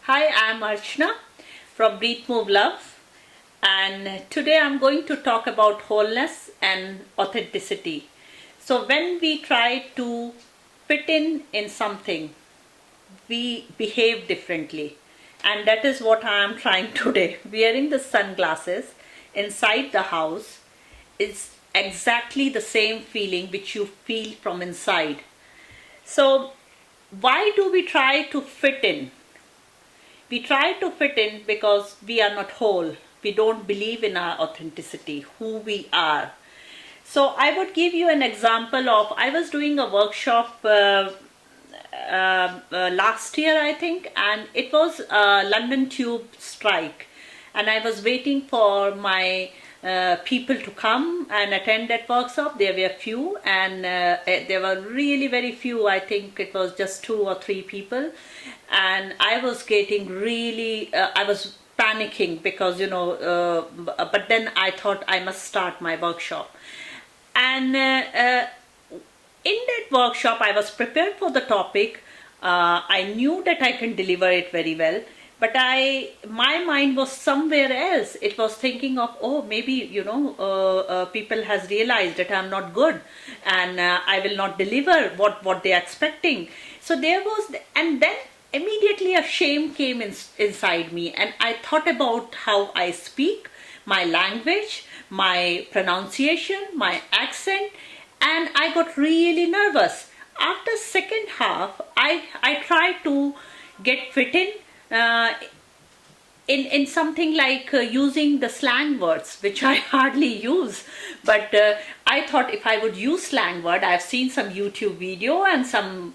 Hi, I'm Archna from Breathe Move Love, and today I'm going to talk about wholeness and authenticity. So, when we try to fit in something, we behave differently, and that is what I am trying today. Wearing the sunglasses inside the house is exactly the same feeling which you feel from inside. So, why do we try to fit in? We try to fit in because we are not whole. We don't believe in our authenticity, who we are. So I would give you an example of, I was doing a workshop last year, I think, and it was a London Tube strike. And I was waiting for my people to come and attend that workshop. There were few, and there were really very few. I think it was just 2 or 3 people, and I was getting really, I was panicking because but then I thought I must start my workshop, and in that workshop I was prepared for the topic. I knew that I can deliver it very well, but my mind was somewhere else. It was thinking of, oh, maybe people has realized that I'm not good, and I will not deliver what they are expecting. So there was, and then immediately a shame came inside me, and I thought about how I speak, my language, my pronunciation, my accent, and I got really nervous. After second half, I tried to get fit uh, in something like using the slang words, which I hardly use. But I thought if I would use slang word, I've seen some YouTube video and some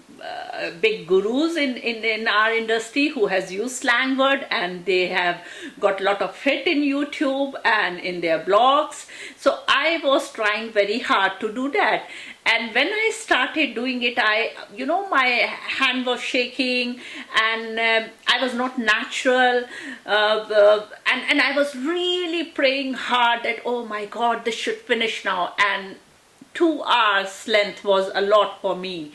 big gurus in our industry who has used slang word, and they have got a lot of hit in YouTube and in their blogs. So I was trying very hard to do that. And when I started doing it, my hand was shaking, and I was not natural, and I was really praying hard that, oh my God, this should finish now. And 2 hours length was a lot for me.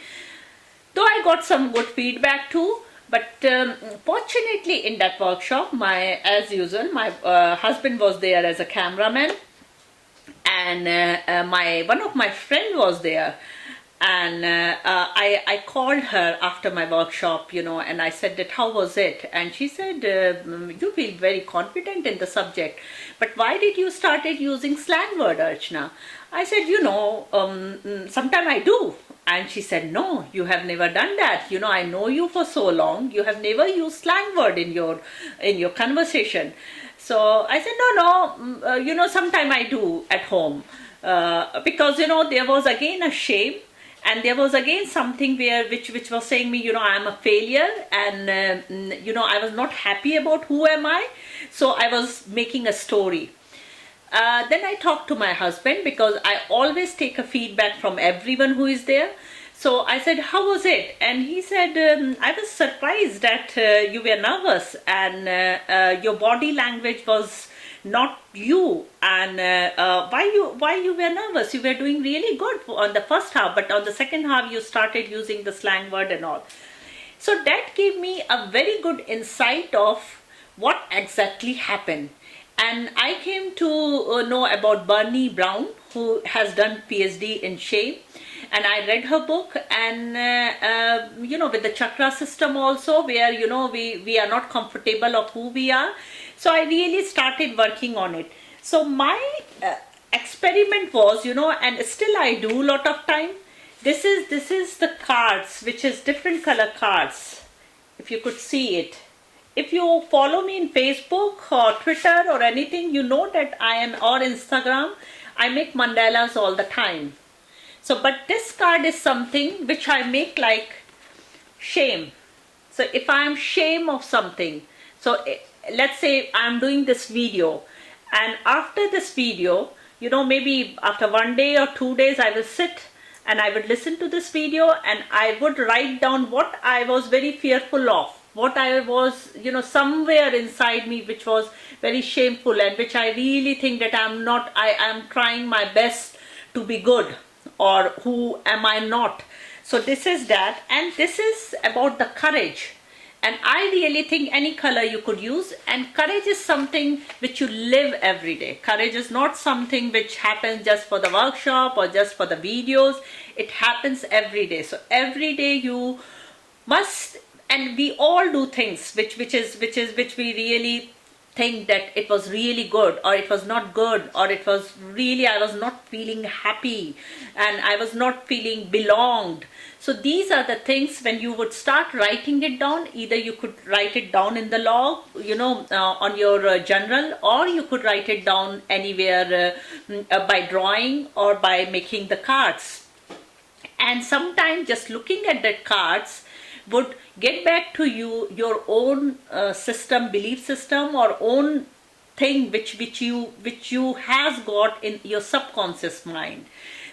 Though I got some good feedback too, but fortunately in that workshop, as usual, my husband was there as a cameraman, and my one of my friend was there, and I called her after my workshop, and I said that how was it, and she said, you feel very confident in the subject, but why did you started using slang word, Archna? I said, sometime I do. And she said, no, you have never done that. I know you for so long, you have never used slang word in your conversation. So I said, no, sometime I do at home. Because, there was again a shame, and there was again something which was saying me, I am a failure, and, I was not happy about who am I. So I was making a story. Then I talked to my husband, because I always take a feedback from everyone who is there. So I said, how was it? And he said, I was surprised that you were nervous, and your body language was not you, and why you were nervous? You were doing really good on the first half, but on the second half you started using the slang word and all. So that gave me a very good insight of what exactly happened. And I came to know about Bernie Brown, who has done PhD in shame. And I read her book, and with the chakra system also, where we are not comfortable of who we are. So I really started working on it. So my experiment was, and still I do a lot of time. This is the cards, which is different color cards, if you could see it. If you follow me in Facebook or Twitter or anything, you know that or Instagram, I make mandalas all the time. So, but this card is something which I make like shame. So if I am shame of something, so let's say I'm doing this video, and after this video, maybe after 1 day or 2 days, I will sit and I would listen to this video, and I would write down what I was very fearful of, what I was, somewhere inside me, which was very shameful, and which I really think that I am trying my best to be good, or who am I not. So this is that, and this is about the courage. And I really think any color you could use. And courage is something which you live every day. Courage is not something which happens just for the workshop or just for the videos. It happens every day. So every day you must, and we all do things which we really think that it was really good, or it was not good, or it was really, I was not feeling happy and I was not feeling belonged. So these are the things, when you would start writing it down, either you could write it down in the log, on your journal, or you could write it down anywhere by drawing or by making the cards. And sometimes just looking at the cards would get back to you your own system, belief system, or own thing which you has got in your subconscious mind.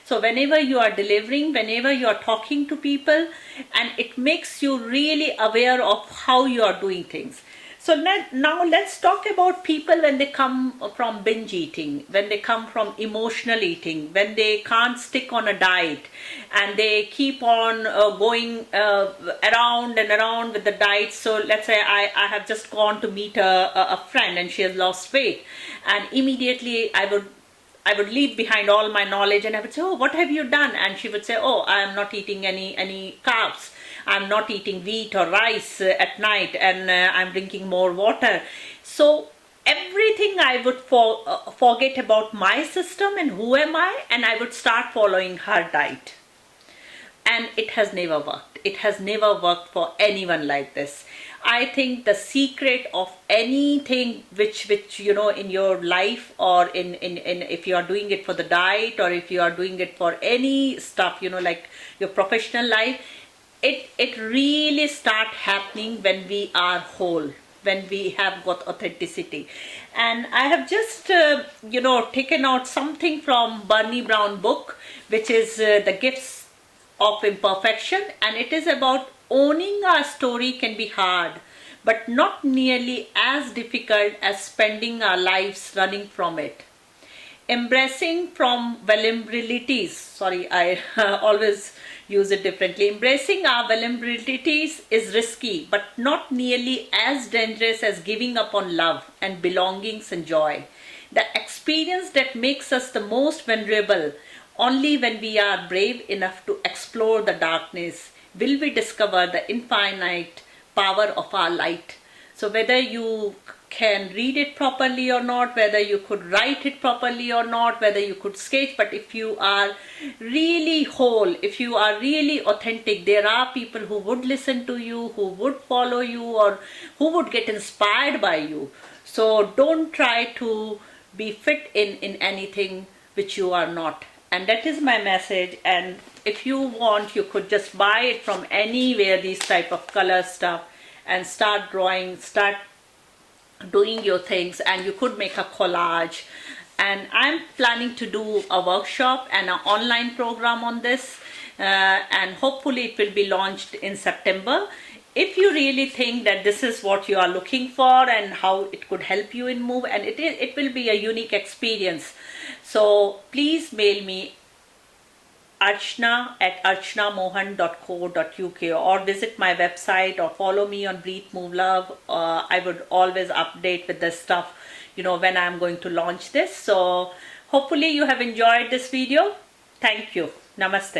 So whenever you are delivering, whenever you are talking to people, and it makes you really aware of how you are doing things. So now let's talk about people when they come from binge eating, when they come from emotional eating, when they can't stick on a diet and they keep on going around and around with the diet. So let's say I have just gone to meet a friend and she has lost weight, and immediately I would leave behind all my knowledge and I would say, oh, what have you done? And she would say, oh, I am not eating any carbs. I'm not eating wheat or rice at night, and I'm drinking more water. So everything I would forget about my system and who am I, and I would start following her diet. And it has never worked. It has never worked for anyone like this. I think the secret of anything which in your life, or in if you are doing it for the diet, or if you are doing it for any stuff, like your professional life, it really start happening when we are whole, when we have got authenticity. And I have just taken out something from Bernie Brown book, which is The Gifts of Imperfection, and it is about owning our story can be hard, but not nearly as difficult as spending our lives running from it. Embracing from vulnerabilities, sorry, I always use it differently. Embracing our vulnerabilities is risky, but not nearly as dangerous as giving up on love and belongings and joy. The experience that makes us the most vulnerable, only when we are brave enough to explore the darkness will we discover the infinite power of our light. So whether you can read it properly or not, whether you could write it properly or not, whether you could sketch, but if you are really whole, if you are really authentic, there are people who would listen to you, who would follow you, or who would get inspired by you. So don't try to be fit in anything which you are not. And that is my message. And if you want, you could just buy it from anywhere, these type of color stuff, and start drawing, start doing your things, and you could make a collage. And I'm planning to do a workshop and an online program on this, and hopefully it will be launched in September. If you really think that this is what you are looking for and how it could help you in move, and it will be a unique experience. So please mail me Archna at archnamohan.co.uk, or visit my website, or follow me on Breathe Move Love. I would always update with this stuff, when I'm going to launch this. So hopefully you have enjoyed this video. Thank you. Namaste.